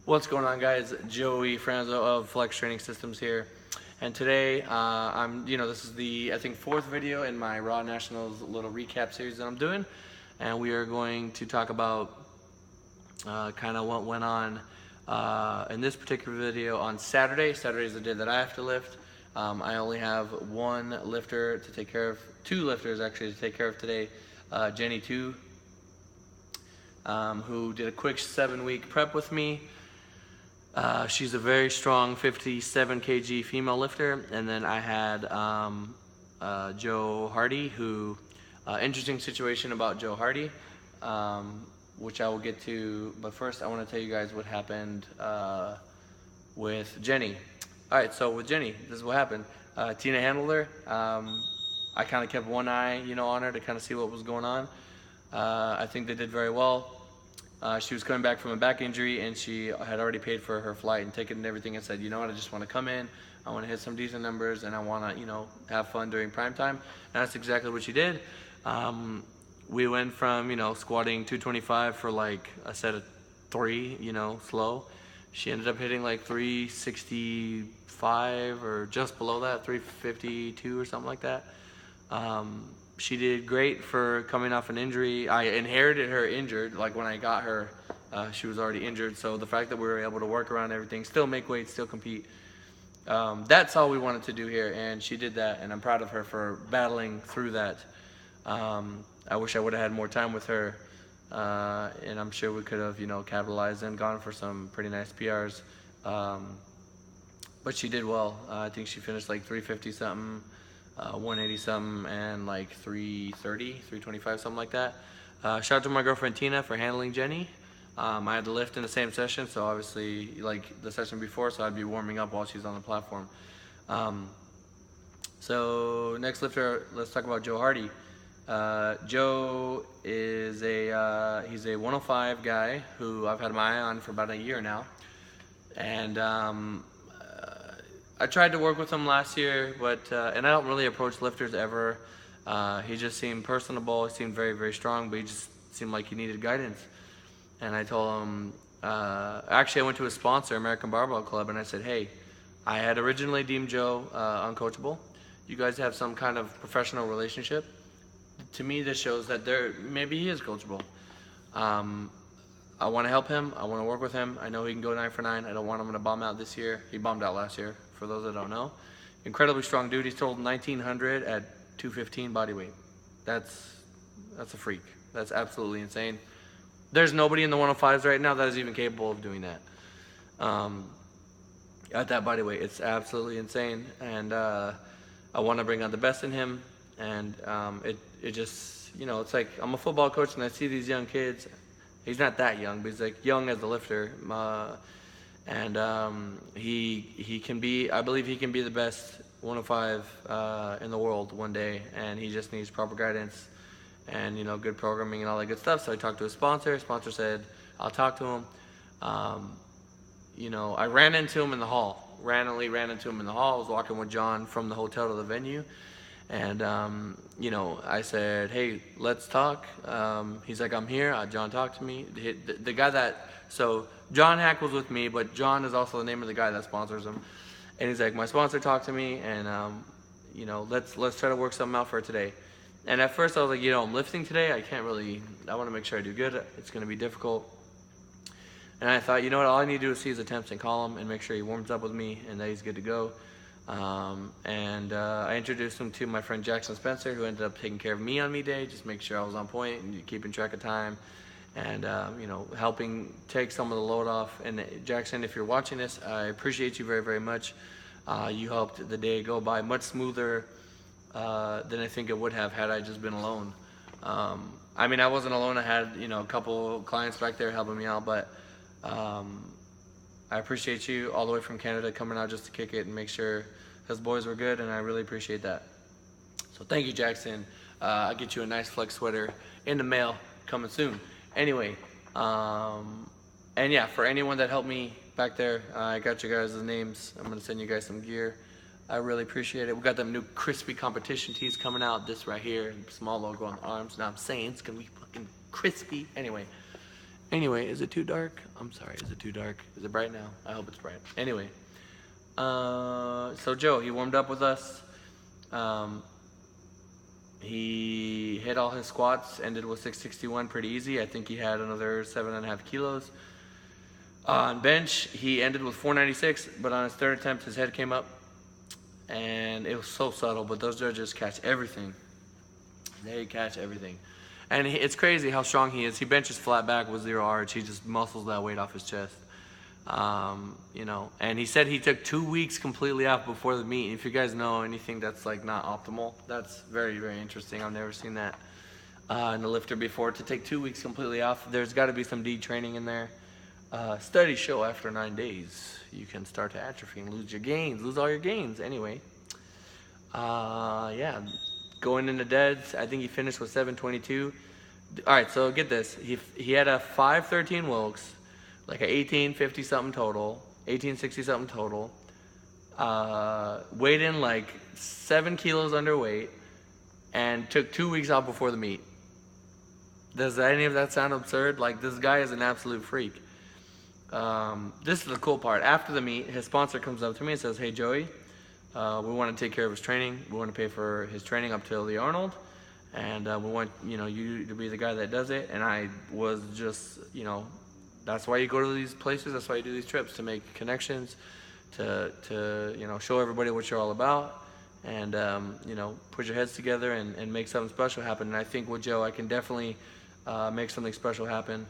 What's going on, guys? Joey Franzo of Flex Training Systems here, and today this is the I think fourth video in my Raw Nationals little recap series that I'm doing, and we are going to talk about kind of what went on in this particular video on Saturday. Saturday is the day that I have to lift. I only have one lifter to take care of, two lifters actually to take care of today. Jenny 2, who did a quick 7-week prep with me. She's a very strong 57 kg female lifter. And then I had Joe Hardy, who, interesting situation about Joe Hardy, which I will get to. But first I want to tell you guys what happened with Jenny. All right, so with Jenny, this is what happened. Tina handled her. I kind of kept one eye, on her to kind of see what was going on. I think they did very well. She was coming back from a back injury, and she had already paid for her flight and ticket and everything, and said, you know what, I just want to come in, I want to hit some decent numbers, and I want to, have fun during prime time. And that's exactly what she did. We went from, squatting 225 for like a set of 3, slow. She ended up hitting like 365 or just below that, 352 or something like that. She did great for coming off an injury. I inherited her injured. Like when I got her, she was already injured. So the fact that we were able to work around everything, still make weight, still compete, that's all we wanted to do here. And she did that, and I'm proud of her for battling through that. I wish I would have had more time with her, and I'm sure we could have, capitalized and gone for some pretty nice PRs. But she did well. I think she finished like 350 something. 180 something and like 330, 325, something like that. Shout out to my girlfriend Tina for handling Jenny. I had to lift in the same session, so obviously like the session before, so I'd be warming up while she's on the platform. So next lifter, let's talk about Joe Hardy. Joe is he's a 105 guy who I've had my eye on for about a year now, and I tried to work with him last year, but and I don't really approach lifters ever. He just seemed personable. He seemed very, very strong, but he just seemed like he needed guidance. And I told him, actually I went to his sponsor, American Barbell Club, and I said, hey, I had originally deemed Joe uncoachable. You guys have some kind of professional relationship. To me, this shows that maybe he is coachable. I want to help him. I want to work with him. I know he can go 9 for 9. I don't want him to bomb out this year. He bombed out last year, for those that don't know. Incredibly strong dude. He's totaled 1,900 at 215 body weight. That's a freak. That's absolutely insane. There's nobody in the 105s right now that is even capable of doing that. At that body weight, it's absolutely insane. And I want to bring out the best in him. And it just, it's like I'm a football coach and I see these young kids. He's not that young, but he's like young as a lifter, and he can be. I believe he can be the best 105 in the world one day, and he just needs proper guidance and good programming and all that good stuff. So I talked to his sponsor. His sponsor said, "I'll talk to him." I ran into him in the hall. Randomly ran into him in the hall. I was walking with John from the hotel to the venue. And, I said, hey, let's talk. He's like, I'm here. John talked to me. The guy so John Hack was with me, but John is also the name of the guy that sponsors him. And he's like, my sponsor talked to me, and, let's try to work something out for today. And at first I was like, I'm lifting today. I want to make sure I do good. It's going to be difficult. And I thought, all I need to do is see his attempts and call him and make sure he warms up with me and that he's good to go. I introduced him to my friend Jackson Spencer, who ended up taking care of me on me day, just make sure I was on point and keeping track of time, and helping take some of the load off. And Jackson, if you're watching this, I appreciate you very, very much. You helped the day go by much smoother than I think it would have had I just been alone. I wasn't alone. I had a couple clients back there helping me out, but I appreciate you all the way from Canada coming out just to kick it and make sure his boys were good, and I really appreciate that. So thank you, Jackson. I'll get you a nice Flex sweater in the mail coming soon. Anyway, and yeah, for anyone that helped me back there, I got you guys' names. I'm going to send you guys some gear. I really appreciate it. We got them new crispy competition tees coming out. This right here, small logo on the arms. Now I'm saying it's going to be fucking crispy. Anyway. Anyway, is it too dark? I'm sorry, is it too dark? Is it bright now? I hope it's bright. Anyway, so Joe, he warmed up with us. He hit all his squats, ended with 661 pretty easy. I think he had another 7.5 kilos. On bench, he ended with 496, but on his third attempt, his head came up. And it was so subtle, but those judges catch everything. They catch everything. And it's crazy how strong he is. He benches flat back with 0 arch. He just muscles that weight off his chest. You know, and he said he took 2 weeks completely off before the meet. If you guys know anything that's like not optimal, that's very, very interesting. I've never seen that in a lifter before. To take 2 weeks completely off, there's got to be some detraining in there. Studies show after 9 days, you can start to atrophy and lose your gains, lose all your gains. Anyway, yeah, going into deads, I think he finished with 722. All right, so get this. He had a 513 Wilks, like a 1850 something total, 1860 something total. Weighed in like 7 kilos underweight, and took 2 weeks off before the meet. Does any of that sound absurd? Like, this guy is an absolute freak. This is the cool part. After the meet, his sponsor comes up to me and says, "Hey Joey, we want to take care of his training. We want to pay for his training up till the Arnold, and we want you to be the guy that does it." And I was just, that's why you go to these places. That's why you do these trips, to make connections, to show everybody what you're all about, and put your heads together and make something special happen. And I think with Joe, I can definitely make something special happen.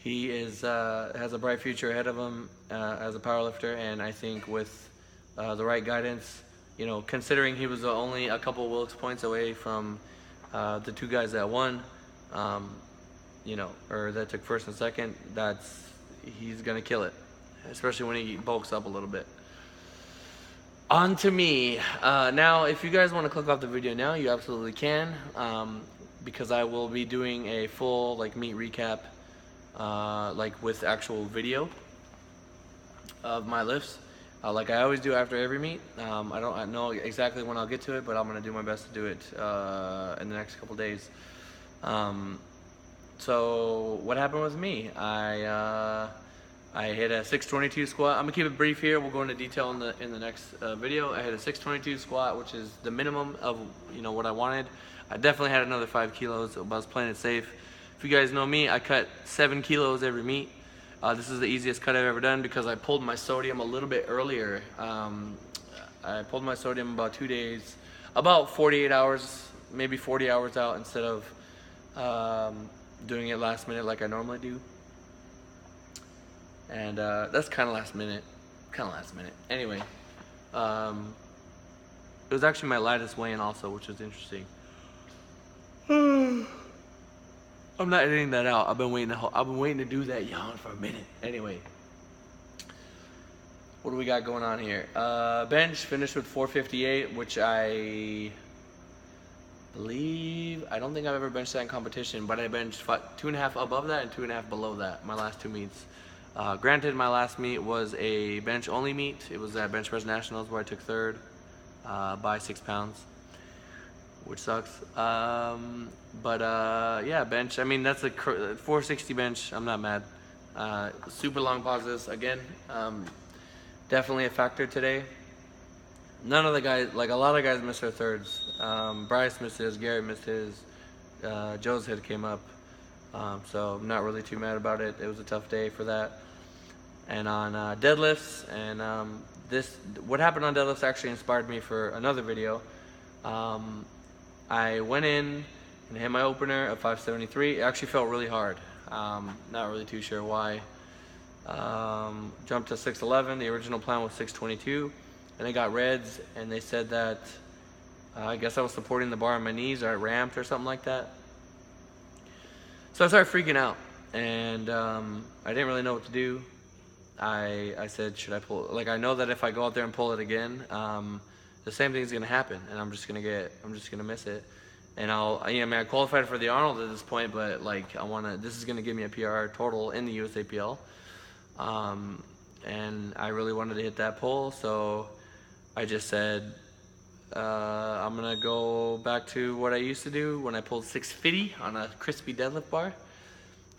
He has a bright future ahead of him as a powerlifter, and I think with the right guidance, considering he was only a couple Wilks points away from the 2 guys that won, or that took first and second, he's gonna kill it, especially when he bulks up a little bit. On to me. Now, if you guys want to click off the video now, you absolutely can, because I will be doing a full meet recap. With actual video of my lifts, like I always do after every meet. I don't know exactly when I'll get to it, but I'm gonna do my best to do it in the next couple days. So what happened with me? I hit a 622 squat. I'm gonna keep it brief here. We'll go into detail in the next video. I hit a 622 squat, which is the minimum of what I wanted. I definitely had another 5 kilos, but I was playing it safe. If you guys know me, I cut 7 kilos every meet. This is the easiest cut I've ever done because I pulled my sodium a little bit earlier. I pulled my sodium about 2 days, about 48 hours, maybe 40 hours out, instead of doing it last minute like I normally do. And that's kind of last minute. Anyway, it was actually my lightest weigh-in also, which was interesting. I'm not editing that out. I've been waiting to do that yawn for a minute. Anyway, what do we got going on here? Bench finished with 458, which I believe, I don't think I've ever benched that in competition, but I benched 2.5 above that and 2.5 below that, my last 2 meets. Granted, my last meet was a bench only meet. It was at Bench Press Nationals where I took 3rd by 6 pounds. Which sucks. Yeah, bench. I mean, that's a 460 bench. I'm not mad. Super long pauses. Again, definitely a factor today. None of the guys, a lot of guys missed their thirds. Bryce missed his, Garrett missed his, Joe's head came up. So I'm not really too mad about it. It was a tough day for that. And on deadlifts, and what happened on deadlifts actually inspired me for another video. I went in and hit my opener at 573. It actually felt really hard. Not really too sure why. Jumped to 611. The original plan was 622. And I got reds, and they said that I guess I was supporting the bar on my knees, or I ramped or something like that. So I started freaking out, and I didn't really know what to do. I said, should I pull it? I know that if I go out there and pull it again, the same thing's gonna happen, and I'm just gonna miss it. And I qualified for the Arnold at this point, but this is gonna give me a PR total in the USAPL. And I really wanted to hit that pull, so I just said, I'm gonna go back to what I used to do when I pulled 650 on a crispy deadlift bar.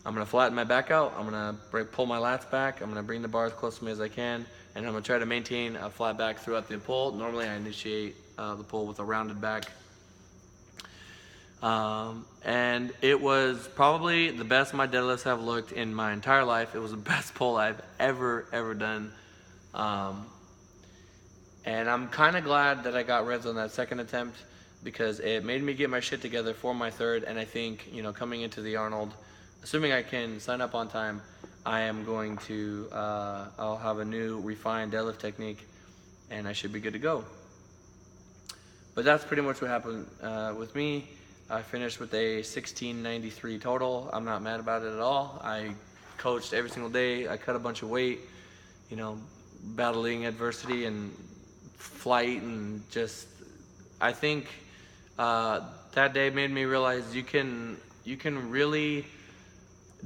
I'm gonna flatten my back out. I'm gonna pull my lats back. I'm gonna bring the bar as close to me as I can, and I'm gonna try to maintain a flat back throughout the pull. Normally I initiate the pull with a rounded back. And it was probably the best my deadlifts have looked in my entire life. It was the best pull I've ever done. And I'm kind of glad that I got reds on that second attempt, because it made me get my shit together for my third. And I think, you know, coming into the Arnold, assuming I can sign up on time, I am going to, I'll have a new refined deadlift technique, and I should be good to go. But that's pretty much what happened with me. I finished with a 1693 total. I'm not mad about it at all. I coached every single day. I cut a bunch of weight, you know, battling adversity and flight, and just, I think that day made me realize you can really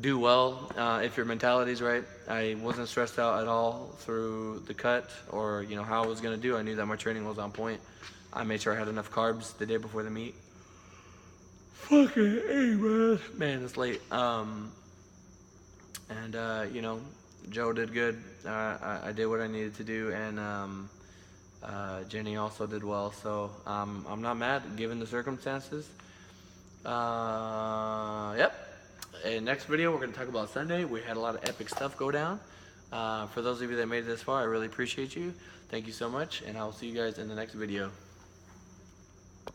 do well if your mentality's right. I wasn't stressed out at all through the cut, or, you know, how I was gonna do. I knew that my training was on point. I made sure I had enough carbs the day before the meet. Fucking hey, man, it's late. You know, Joe did good. I did what I needed to do, and Jenny also did well. So I'm not mad given the circumstances. Yep. In next video, we're gonna talk about Sunday. We had a lot of epic stuff go down. For those of you that made it this far, I really appreciate you. Thank you so much, and I will see you guys in the next video.